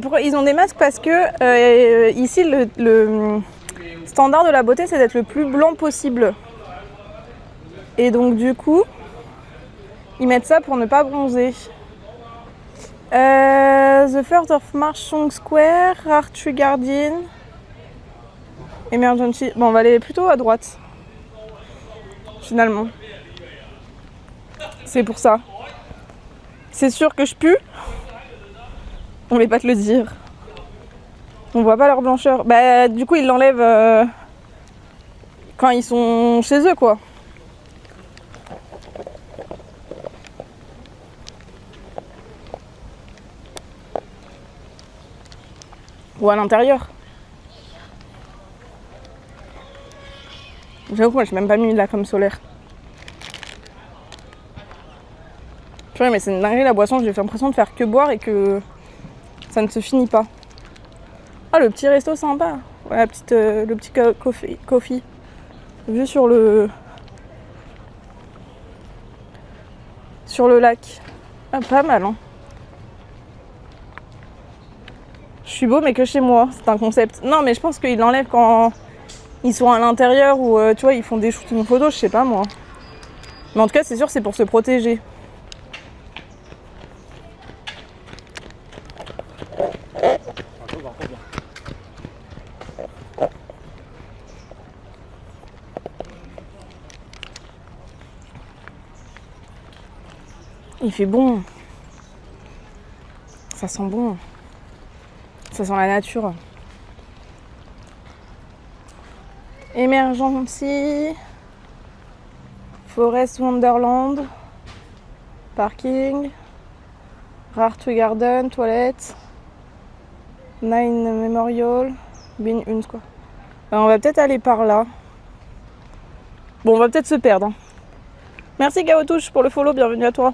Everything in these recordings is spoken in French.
Pourquoi ils ont des masques? Parce que ici, le standard de la beauté, c'est d'être le plus blanc possible. Et donc, du coup, ils mettent ça pour ne pas bronzer. The First of Marchong Square, Arthur Guardian, Emergency. Bon, on va aller plutôt à droite. Finalement. C'est pour ça. C'est sûr que je pue. On ne va pas te le dire. On voit pas leur blancheur. Bah, du coup, ils l'enlèvent quand ils sont chez eux, quoi. Ou à l'intérieur. J'avoue que moi, j'ai même pas mis de la crème solaire. Purée, mais c'est une dinguerie la boisson. J'ai l'impression de faire que boire et que ça ne se finit pas. Ah, le petit resto sympa. Ouais, la petite, le petit coffee. Vue sur le lac. Ah, pas mal, hein. Je suis beau, mais que chez moi. C'est un concept. Non, mais je pense qu'ils l'enlèvent quand ils sont à l'intérieur ou tu vois, ils font des shootings photos, je sais pas moi. Mais en tout cas, c'est sûr, c'est pour se protéger. Il fait bon. Ça sent bon. Ça sent la nature. Emergency. Forest Wonderland. Parking. Rare Tree Garden. Toilette. Nine Memorial. Bin Huns, quoi. Alors, on va peut-être aller par là. Bon, on va peut-être se perdre. Hein. Merci Gaotouche pour le follow. Bienvenue à toi.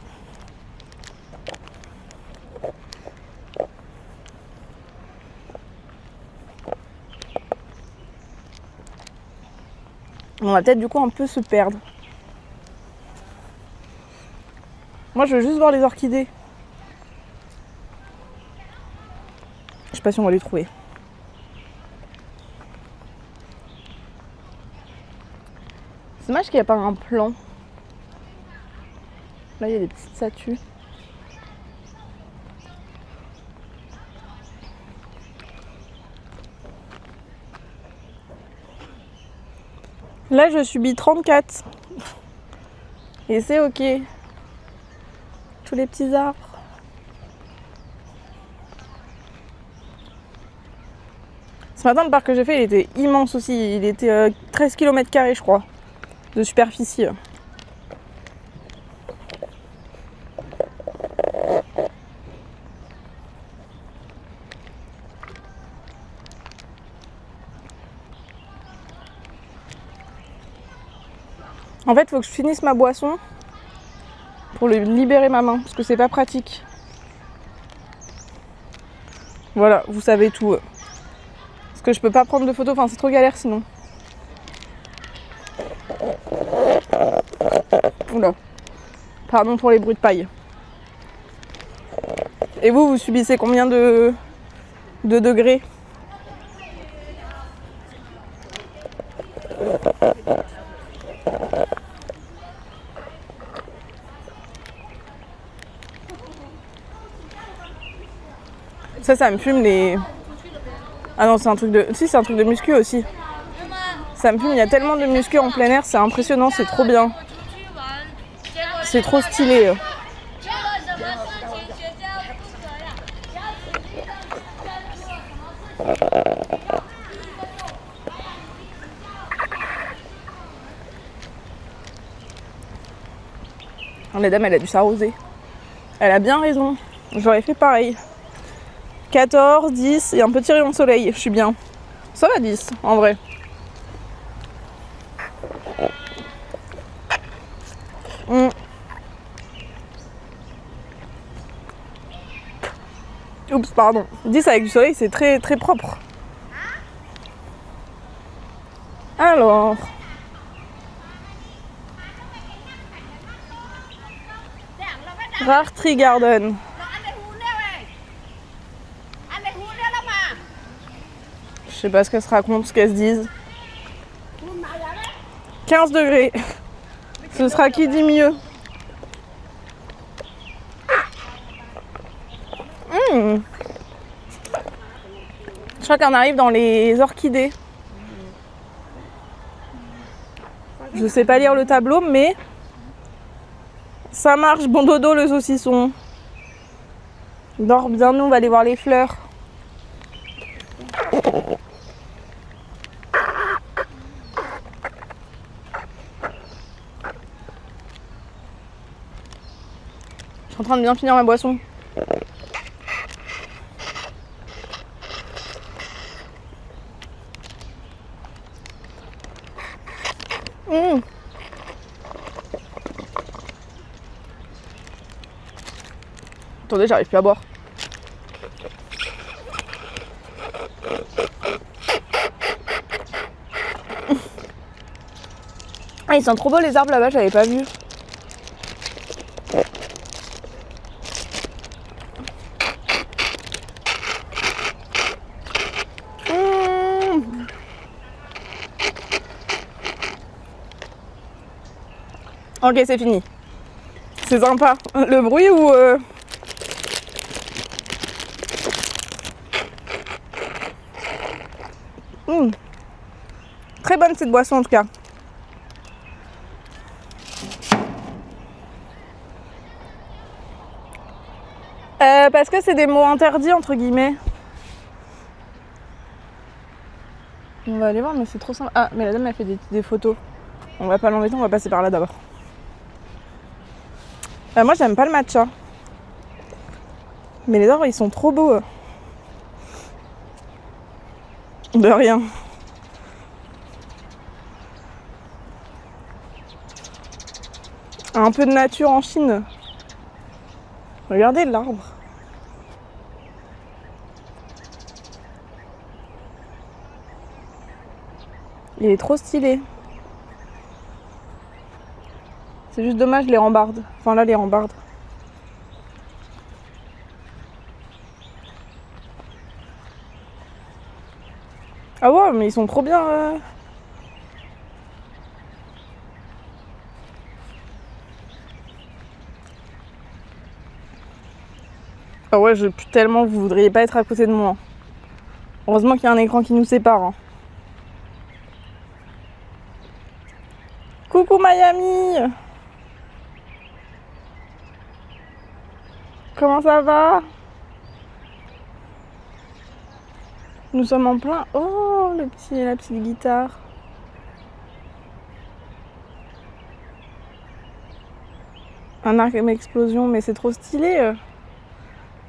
On va peut-être du coup un peu se perdre. Moi je veux juste voir les orchidées. Je sais pas si on va les trouver. C'est dommage qu'il n'y a pas un plan. Là il y a des petites statues. Là je subis 34. Et c'est ok. Tous les petits arbres. Ce matin le parc que j'ai fait il était immense aussi. Il était 13 km² je crois. De superficie. En fait, il faut que je finisse ma boisson pour libérer ma main, parce que c'est pas pratique. Voilà, vous savez tout. Parce que je peux pas prendre de photos, enfin c'est trop galère sinon. Oula. Pardon pour les bruits de paille. Et vous subissez combien de degrés ? Ça me fume les... Ah non, c'est un truc de... Si, c'est un truc de muscu aussi. Ça me fume, il y a tellement de muscu en plein air, c'est impressionnant, c'est trop bien. C'est trop stylé. La dame, elle a dû s'arroser. Elle a bien raison. J'aurais fait pareil. 14, 10 et un petit rayon de soleil. Je suis bien. Ça va 10 en vrai. Oups, pardon. 10 avec du soleil, c'est très très propre. Alors. Rare Tree Garden. sais pas ce qu'elles se racontent, ce qu'elles se disent. 15 degrés. Ce sera qui dit mieux. Je crois qu'on arrive dans les orchidées. Je sais pas lire le tableau, mais ça marche. Bon dodo le saucisson. Dors bien, nous on va aller voir les fleurs. Je suis en train de bien finir ma boisson. Attendez, j'arrive plus à boire. Ah, ils sont trop beaux les arbres là-bas, j'avais pas vu. Ok, c'est fini. C'est sympa. Le bruit ou... Très bonne cette boisson en tout cas. Parce que c'est des mots interdits entre guillemets. On va aller voir mais c'est trop sympa. Ah mais la dame a fait des photos. On va pas l'embêter, on va passer par là d'abord. Moi j'aime pas le matcha. Mais les arbres ils sont trop beaux. De rien. Un peu de nature en Chine. Regardez l'arbre. Il est trop stylé. C'est juste dommage les rambardes. Enfin là les rambardes. Ah ouais mais ils sont trop bien. Ah ouais, tellement vous voudriez pas être à côté de moi. Heureusement qu'il y a un écran qui nous sépare. Hein. Coucou Miami. Comment ça va? Nous sommes en plein... Oh, la petite guitare. Un arc explosion, mais c'est trop stylé.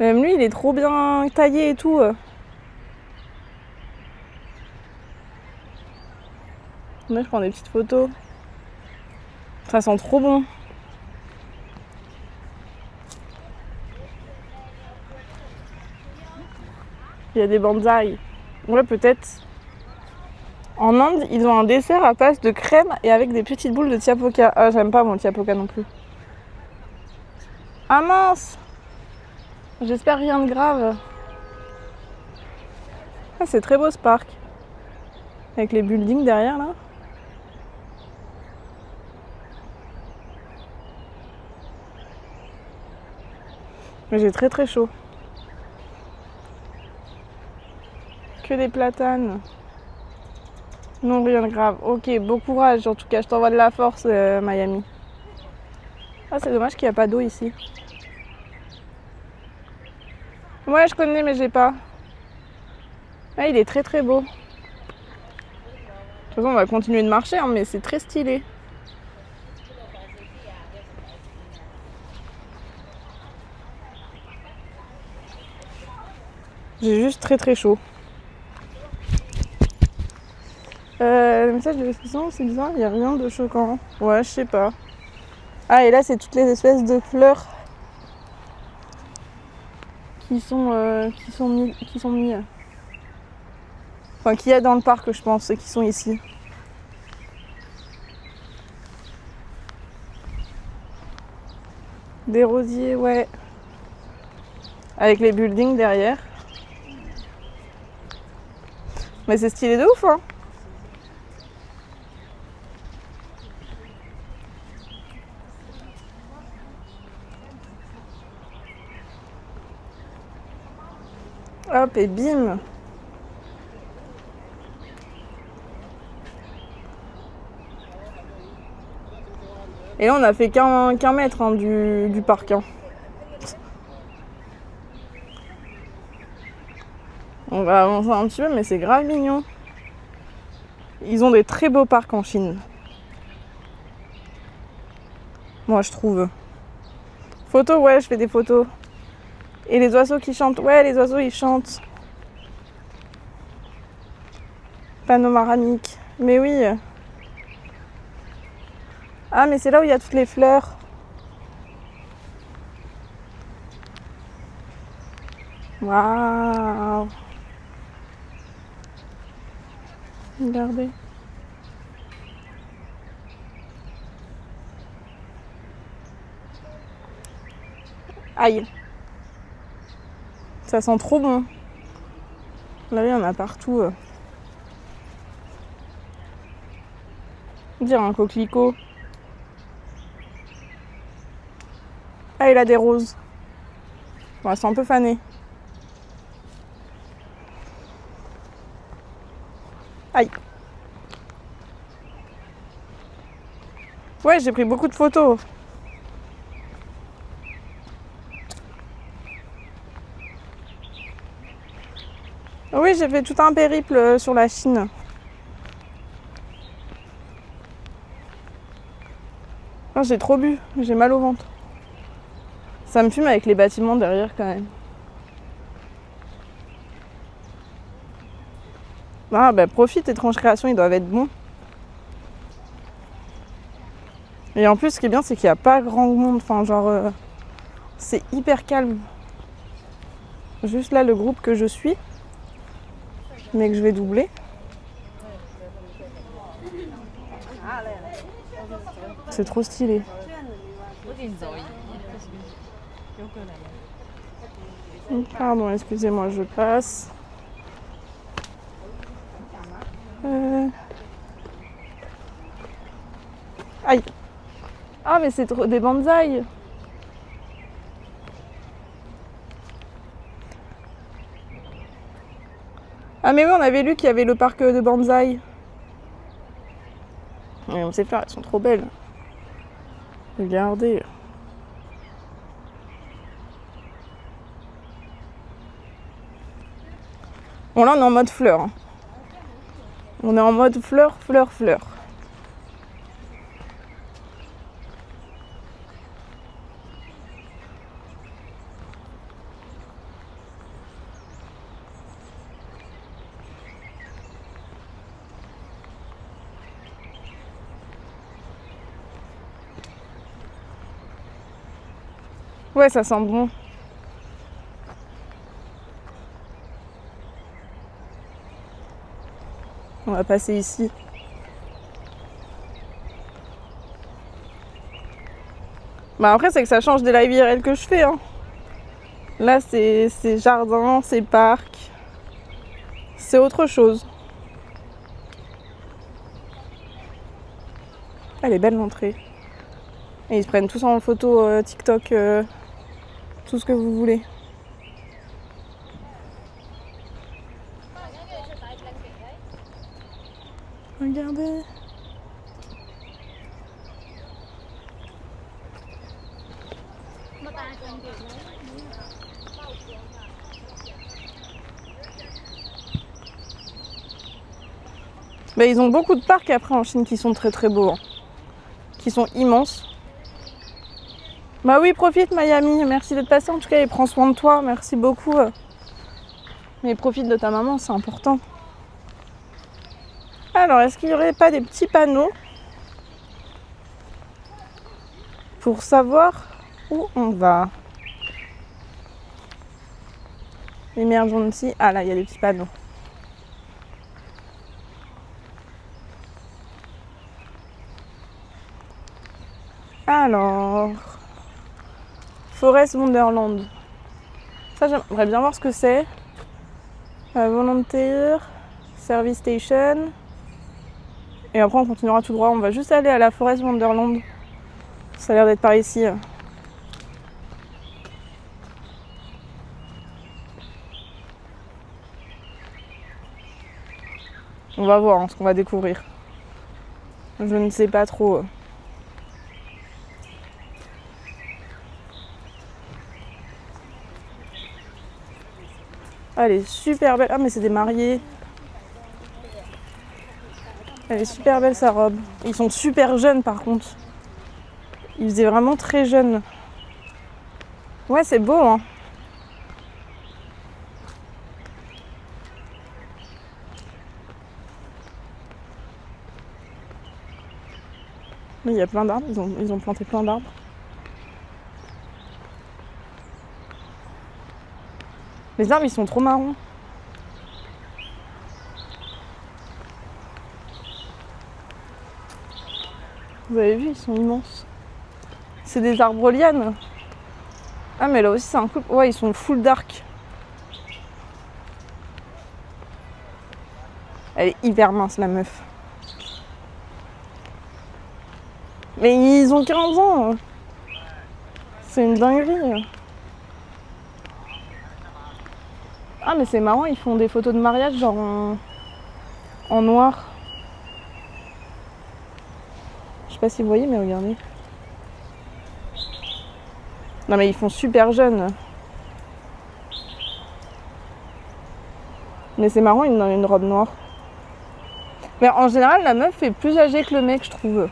Même lui, il est trop bien taillé et tout. Là, je prends des petites photos. Ça sent trop bon. Il y a des bonsaïs. Ouais, peut-être. En Inde, ils ont un dessert à base de crème et avec des petites boules de tiapoka. Ah, j'aime pas mon tiapoka non plus. Ah mince! J'espère rien de grave. Ah, c'est très beau ce parc. Avec les buildings derrière là. Mais j'ai très chaud. Que des platanes. Non, rien de grave. Ok, bon courage. En tout cas, je t'envoie de la force, Miami. Ah, c'est dommage qu'il n'y a pas d'eau ici. Ouais, je connais, mais j'ai pas. Ah, il est très beau. De toute façon, on va continuer de marcher, hein, mais c'est très stylé. J'ai juste très chaud. Le message de description, c'est bizarre, il n'y a rien de choquant. Ouais, je sais pas. Ah, et là, c'est toutes les espèces de fleurs qui sont mis. Enfin, qu'il y a dans le parc, je pense, et qui sont ici. Des rosiers, ouais. Avec les buildings derrière. Mais c'est stylé de ouf, hein. Hop, et bim. Et là, on a fait qu'un mètre hein, du parc. Hein. On va avancer un petit peu, mais c'est grave mignon. Ils ont des très beaux parcs en Chine. Moi, je trouve. Photos, ouais, je fais des photos. Et les oiseaux qui chantent, ouais, les oiseaux, ils chantent. Panoramique. Mais oui. Ah, mais c'est là où il y a toutes les fleurs. Waouh. Regardez. Aïe. Ça sent trop bon. Là, il y en a partout. On dirait un coquelicot. Ah, il a des roses. Bon, elles sont un peu fanées. Aïe. Ouais, j'ai pris beaucoup de photos. Oui, j'ai fait tout un périple sur la Chine. Oh, j'ai trop bu, j'ai mal au ventre. Ça me fume avec les bâtiments derrière quand même. Ah bah profite, étrange création, ils doivent être bons. Et en plus, ce qui est bien, c'est qu'il n'y a pas grand monde. Enfin, genre, c'est hyper calme. Juste là, le groupe que je suis, mais que je vais doubler. C'est trop stylé. Pardon, excusez-moi, je passe. Aïe. Ah, mais c'est trop des bonsaïs. Ah, mais oui, on avait lu qu'il y avait le parc de bonsaïs. Et on sait faire, elles sont trop belles. Regardez. Bon, là, on est en mode fleur. Hein. On est en mode fleur, fleur, fleur. Ouais, ça sent bon. On va passer ici. Bah après, c'est que ça change des lives IRL que je fais. Hein. Là, c'est jardin, c'est parc. C'est autre chose. Elle est belle l'entrée. Et ils se prennent tous en photo TikTok, tout ce que vous voulez. Regardez. Bah, ils ont beaucoup de parcs après en Chine qui sont très très beaux. Hein. Qui sont immenses. Bah oui, profite Miami. Merci d'être passé en tout cas et prends soin de toi. Merci beaucoup. Mais profite de ta maman, c'est important. Alors, est-ce qu'il n'y aurait pas des petits panneaux pour savoir où on va? Emergency. Ah là, il y a des petits panneaux. Alors, Forest Wonderland. Ça, j'aimerais bien voir ce que c'est. Volontaire, Service Station. Et après on continuera tout droit. On va juste aller à la Forest Wonderland. Ça a l'air d'être par ici. On va voir ce qu'on va découvrir. Je ne sais pas trop. Ah, elle est super belle. Ah, mais c'est des mariés. Elle est super belle sa robe. Ils sont super jeunes par contre. Ils faisaient vraiment très jeunes. Ouais, c'est beau, hein. Mais il y a plein d'arbres. Ils ont planté plein d'arbres. Les arbres, ils sont trop marrons. Vous avez vu, ils sont immenses. C'est des arbres lianes. Ah, mais là aussi, c'est un couple. Ouais, ils sont full dark. Elle est hyper mince, la meuf. Mais ils ont 15 ans. C'est une dinguerie. Ah, mais c'est marrant, ils font des photos de mariage genre en noir. Je sais pas si vous voyez, mais regardez. Non, mais ils font super jeunes. Mais c'est marrant, une robe noire. Mais en général, la meuf est plus âgée que le mec, je trouve.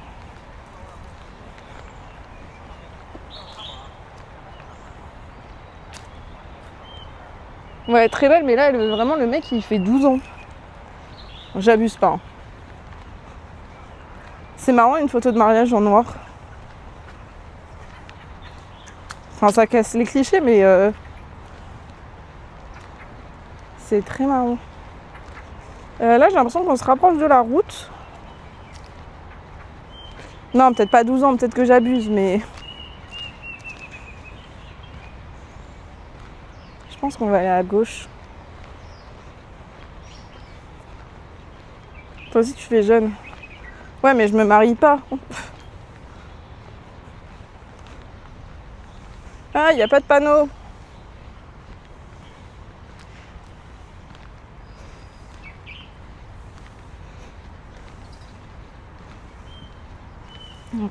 Ouais, très belle, mais là, vraiment, le mec, il fait 12 ans. J'abuse pas. Hein. C'est marrant, une photo de mariage en noir. Enfin, ça casse les clichés, mais c'est très marrant. Là, j'ai l'impression qu'on se rapproche de la route. Non, peut-être pas 12 ans, peut-être que j'abuse, mais... Je pense qu'on va aller à gauche. Toi aussi, tu fais jeune. Ouais, mais je me marie pas. Ah, il n'y a pas de panneau.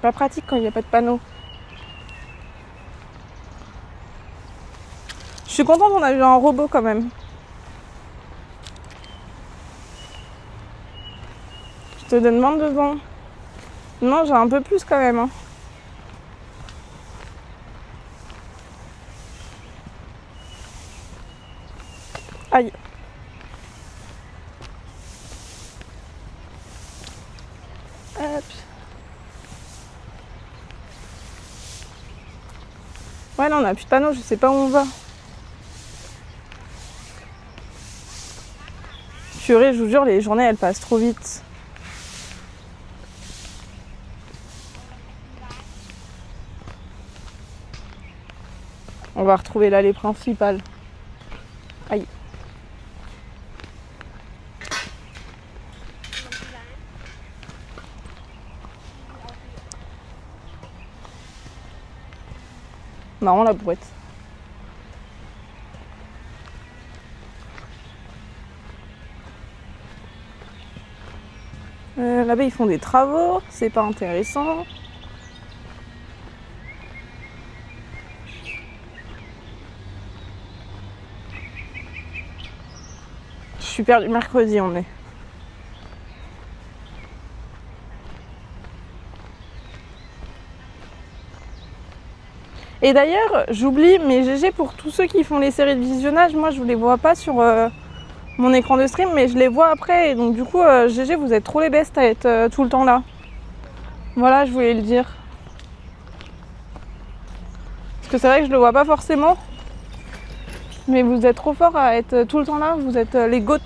Pas pratique quand il n'y a pas de panneau. Je suis contente qu'on a eu un robot quand même. Je te demande devant. Non, j'ai un peu plus quand même. Hein. Aïe. Hop. Ouais, là on a plus de panneau, je sais pas où on va. Purée, je vous jure, les journées elles passent trop vite. On va retrouver l'allée principale. Aïe. Marrant la brouette. Là-bas ils font des travaux, c'est pas intéressant. Super du mercredi on est. Et d'ailleurs, j'oublie, mais GG pour tous ceux qui font les séries de visionnage, moi je ne les vois pas sur mon écran de stream, mais je les vois après. Et donc du coup, GG, vous êtes trop les bestes à être tout le temps là. Voilà, je voulais le dire. Parce que c'est vrai que je le vois pas forcément. Mais vous êtes trop forts à être tout le temps là. Vous êtes les goats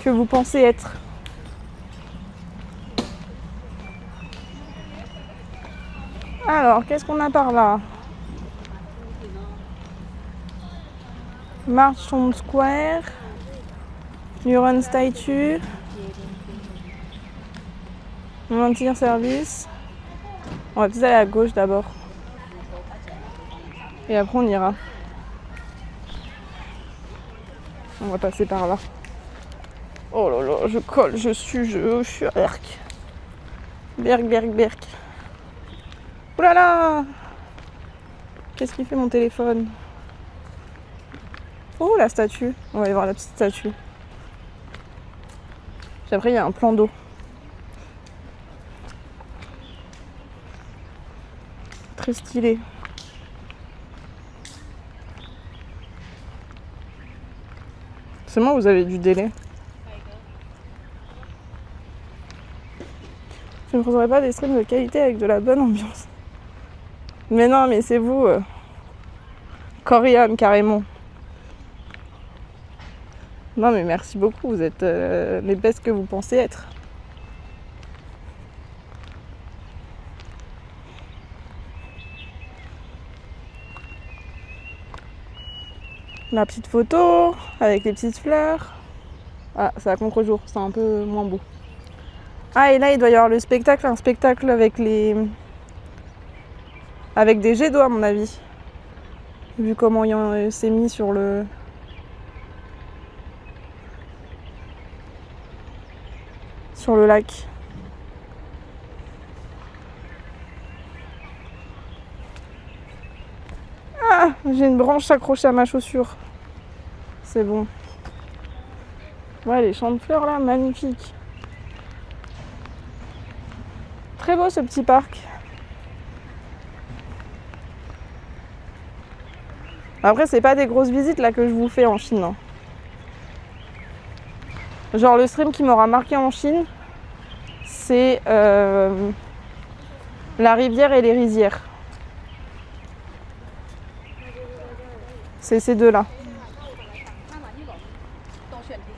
que vous pensez être. Alors, qu'est-ce qu'on a par là? Marston Square. Neuron statue. Maintenir service. On va peut-être aller à gauche d'abord. Et après on ira. On va passer par là. Oh là là, je colle, je suis à Berck. Berck. Ouh là là! Qu'est-ce qu'il fait mon téléphone? Oh la statue. On va aller voir la petite statue. Puis après il y a un plan d'eau. Très stylé. Seulement vous avez du délai. Je ne proposerai pas des streams de qualité avec de la bonne ambiance. Mais non, mais c'est vous. Corium, carrément. Non, mais merci beaucoup. Vous êtes les bestes que vous pensez être. La petite photo avec les petites fleurs. Ah, c'est à contre-jour, c'est un peu moins beau. Ah, et là, il doit y avoir le spectacle, un spectacle avec les... avec des jets d'eau, à mon avis. Vu comment il s'est mis sur le... sur le lac. Ah, j'ai une branche accrochée à ma chaussure. C'est bon. Ouais, les champs de fleurs là, magnifiques. Très beau ce petit parc. Après, c'est pas des grosses visites là que je vous fais en Chine. Hein. Genre le stream qui m'aura marqué en Chine, c'est la rivière et les rizières. C'est ces deux-là.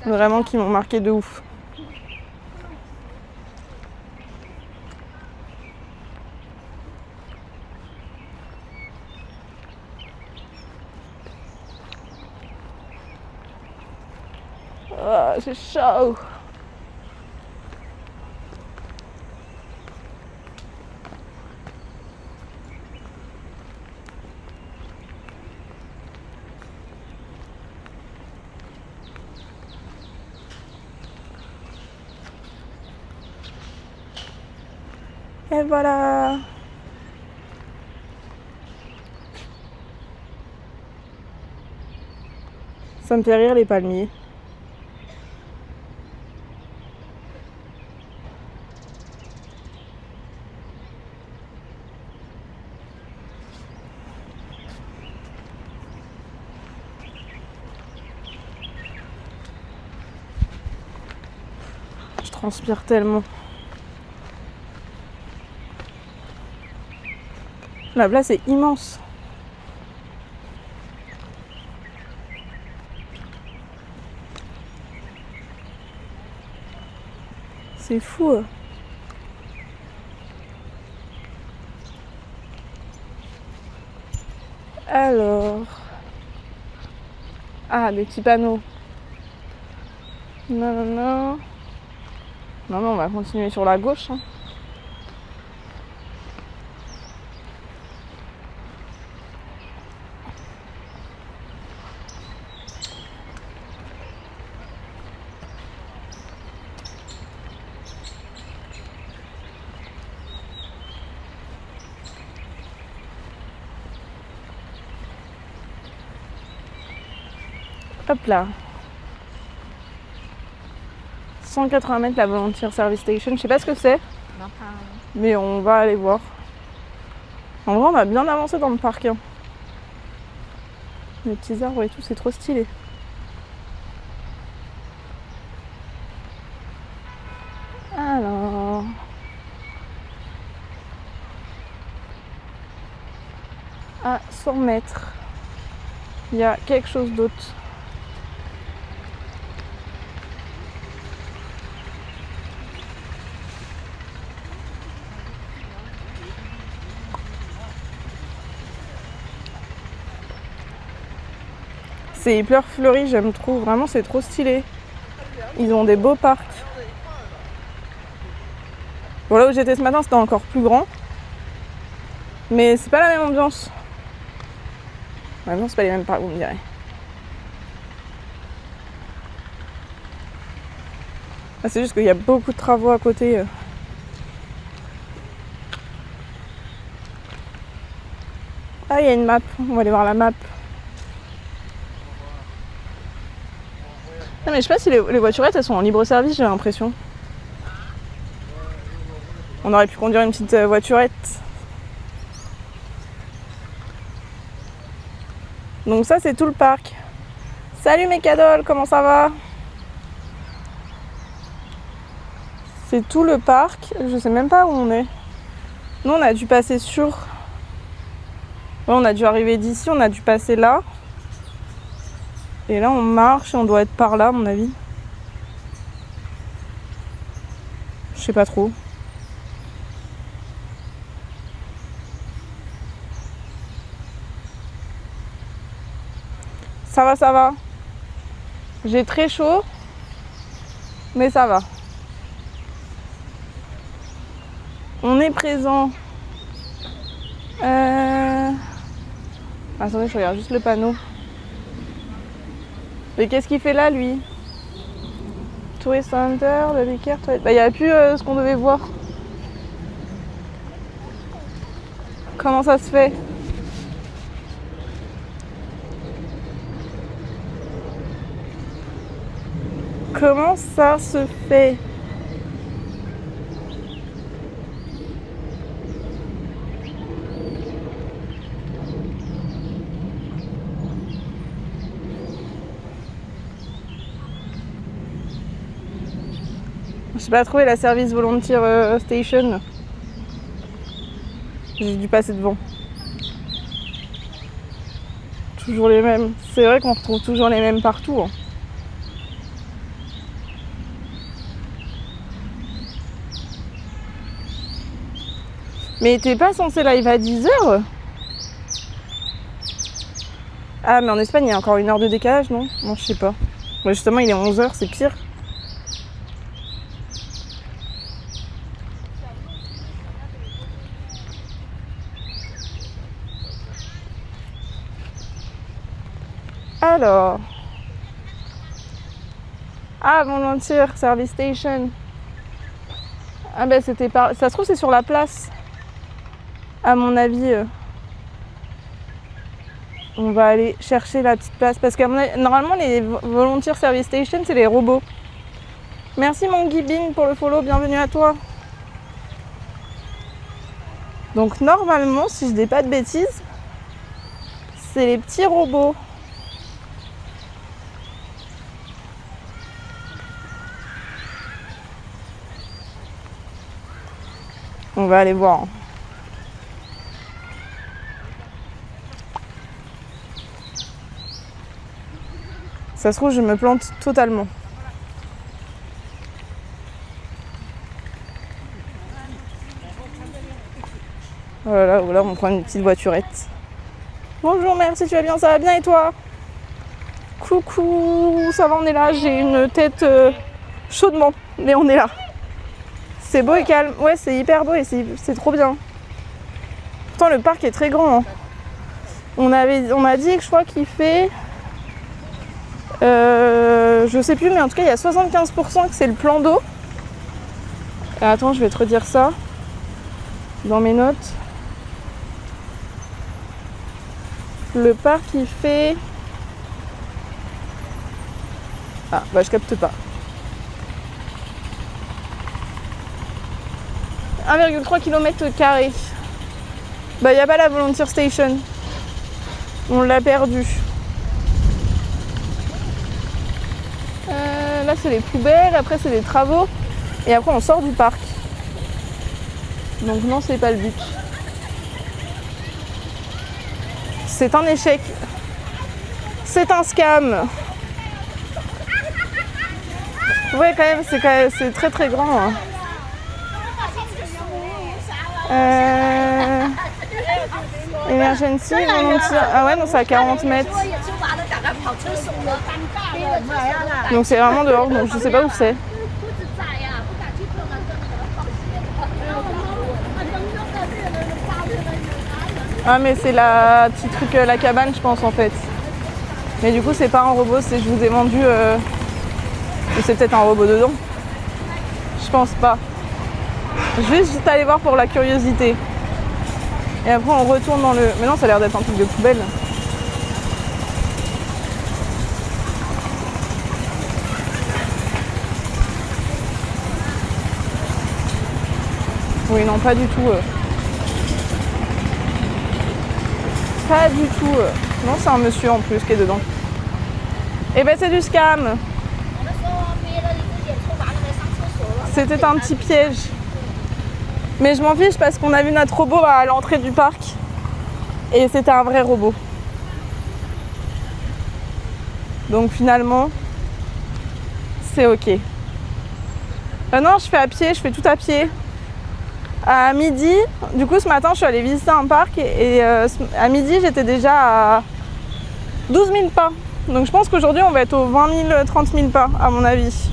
Vraiment qui m'ont marqué de ouf. Oh, c'est chaud. Et voilà. Ça me fait rire les palmiers. Je transpire tellement. La place est immense. C'est fou. Alors... Ah, des petits panneaux. Non, on va continuer sur la gauche. Hein. Hop là. 180 mètres la Volunteer Service Station. Je sais pas ce que c'est. Mais on va aller voir. En vrai, on a bien avancé dans le parc. Hein. Les petits arbres et tout, c'est trop stylé. Alors... À 100 mètres, il y a quelque chose d'autre. C'est hyper fleuri, j'aime trop. Vraiment, c'est trop stylé. Ils ont des beaux parcs. Bon, là où j'étais ce matin, c'était encore plus grand. Mais c'est pas la même ambiance. Maintenant, c'est pas les mêmes parcs, vous me direz. Ah, c'est juste qu'il y a beaucoup de travaux à côté. Ah, il y a une map. On va aller voir la map. Non, mais je sais pas si les voiturettes, elles sont en libre service, j'ai l'impression. On aurait pu conduire une petite voiturette. Donc ça, c'est tout le parc. Salut mes cadoles, comment ça va? C'est tout le parc. Je sais même pas où on est. Nous, on a dû passer sur... Ouais, on a dû arriver d'ici, on a dû passer là. Et là, on marche et on doit être par là, à mon avis. Je sais pas trop. Ça va, ça va. J'ai très chaud, mais ça va. On est présent. Attendez, je regarde juste le panneau. Mais qu'est-ce qu'il fait là, lui? Tourist Center, le Vicaire, toilette. Bah, il n'y a plus ce qu'on devait voir. Comment ça se fait? Comment ça se fait? J'ai pas trouvé la service volunteer station. J'ai dû passer devant. Toujours les mêmes. C'est vrai qu'on retrouve toujours les mêmes partout. Hein. Mais t'es pas censé live à 10h? Ah, mais en Espagne, il y a encore 1 heure de décalage, non? Non, je sais pas. Ouais, justement, il est 11h, c'est pire. Alors... Ah, Volunteer Service Station. Ah ben c'était pas... Ça se trouve c'est sur la place. À mon avis... On va aller chercher la petite place. Parce que normalement les Volunteer Service Station c'est les robots. Merci mon Guibin pour le follow, bienvenue à toi. Donc normalement, si je dis pas de bêtises, c'est les petits robots. On va aller voir. Ça se trouve, je me plante totalement. Voilà, voilà, on prend une petite voiturette. Bonjour, merci, tu vas bien, ça va bien et toi? Coucou, ça va, on est là. J'ai une tête chaudement, mais on est là. C'est beau et calme. Ouais, c'est hyper beau et c'est trop bien. Pourtant, le parc est très grand. Hein. On m'a dit que je crois qu'il fait... je sais plus, mais en tout cas, il y a 75% que c'est le plan d'eau. Attends, je vais te redire ça dans mes notes. Le parc, il fait... Ah, bah je capte pas. 1,3 km². Bah, il n'y a pas la Volunteer Station. On l'a perdu. Là, c'est les poubelles. Après, c'est les travaux. Et après, on sort du parc. Donc, non, c'est pas le but. C'est un échec. C'est un scam. Ouais, quand même, c'est très très grand. Hein. Emergency, ah ouais, non, c'est à 40 mètres. Donc c'est vraiment dehors, donc je sais pas où c'est. Ah mais c'est la petite truc, la cabane je pense en fait. Mais du coup c'est pas un robot, c'est je vous ai vendu... c'est peut-être un robot dedans. Je pense pas. Je vais juste aller voir pour la curiosité. Et après on retourne dans le... Mais non, ça a l'air d'être un truc de poubelle. Oui, non, pas du tout. Pas du tout. Non, c'est un monsieur en plus qui est dedans. Eh ben c'est du scam. C'était un petit piège. Mais je m'en fiche parce qu'on a vu notre robot à l'entrée du parc. Et c'était un vrai robot. Donc finalement, c'est ok. Non, je fais à pied, je fais tout à pied. À midi, du coup ce matin je suis allée visiter un parc et à midi j'étais déjà à 12 000 pas. Donc je pense qu'aujourd'hui on va être aux 20 000, 30 000 pas à mon avis.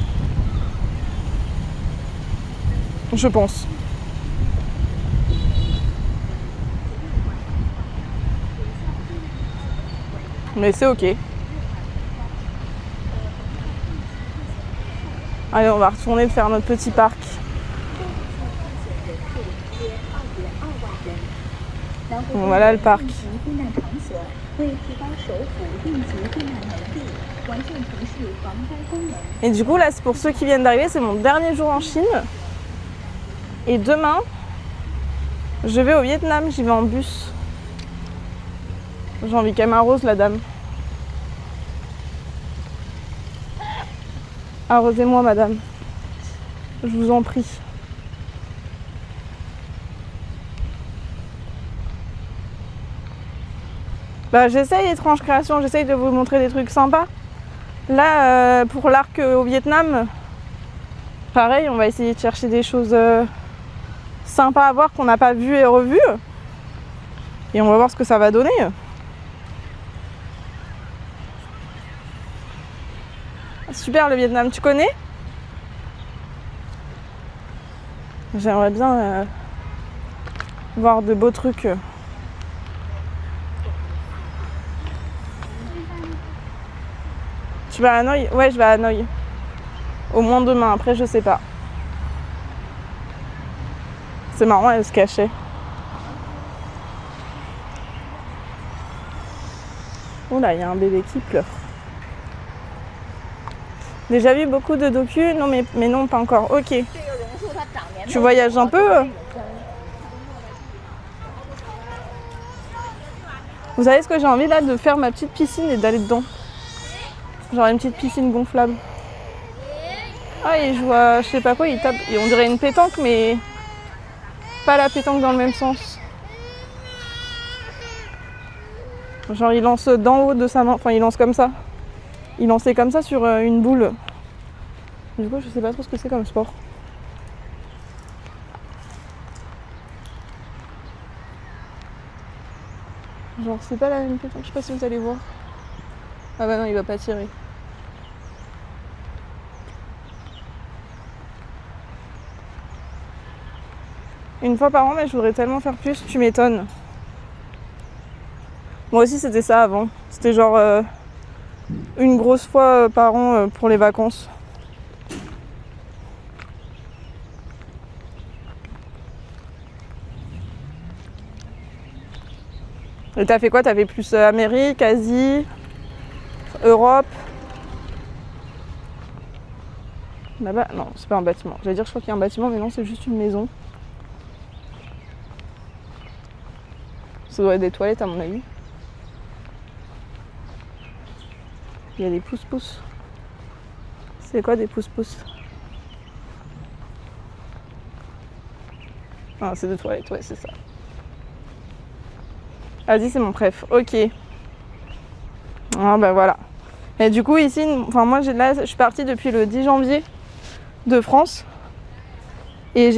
Je pense. Mais c'est ok. Allez, on va retourner faire notre petit parc. Bon, voilà le parc. Et du coup là c'est pour ceux qui viennent d'arriver, c'est mon dernier jour en Chine. Et demain, je vais au Vietnam, j'y vais en bus. J'ai envie qu'elle m'arrose la dame. Arrosez-moi madame. Je vous en prie. Bah, j'essaye Étrange Création, j'essaye de vous montrer des trucs sympas. Là, pour l'arc au Vietnam, pareil, on va essayer de chercher des choses sympas à voir qu'on n'a pas vues et revues. Et on va voir ce que ça va donner. Super le Vietnam, tu connais? J'aimerais bien voir de beaux trucs. Tu vas à Hanoï? Ouais, je vais à Hanoï. Au moins demain, après je sais pas. C'est marrant, elle se cachait. Oula, il y a un bébé qui pleure. Déjà vu beaucoup de docus? Non, mais non, pas encore. Ok. Tu voyages un peu? Vous savez ce que j'ai envie là? De faire ma petite piscine et d'aller dedans. Genre une petite piscine gonflable. Ah, il joue à je sais pas quoi, il tape. Et on dirait une pétanque, mais pas la pétanque dans le même sens. Genre il lance d'en haut de sa main, enfin il lance comme ça. Il lançait comme ça sur une boule. Du coup je sais pas trop ce que c'est comme sport. Genre c'est pas la même pétanque, je sais pas si vous allez voir. Ah bah non, il va pas tirer. Une fois par an, mais je voudrais tellement faire plus, tu m'étonnes. Moi aussi c'était ça avant. C'était genre une grosse fois par an pour les vacances. Et t'as fait quoi? T'as fait plus Amérique, Asie, Europe? Là-bas, non, c'est pas un bâtiment. J'allais dire, je crois qu'il y a un bâtiment, mais non, c'est juste une maison. Ça doit être des toilettes à mon avis. Il y a des pousse-pousse. C'est quoi des pousse-pousse? Ah, c'est des toilettes, ouais, c'est ça. Vas-y, c'est mon préf. Ok. Ah, bah voilà. Et du coup, ici, enfin, moi, là, je suis partie depuis le 10 janvier de France.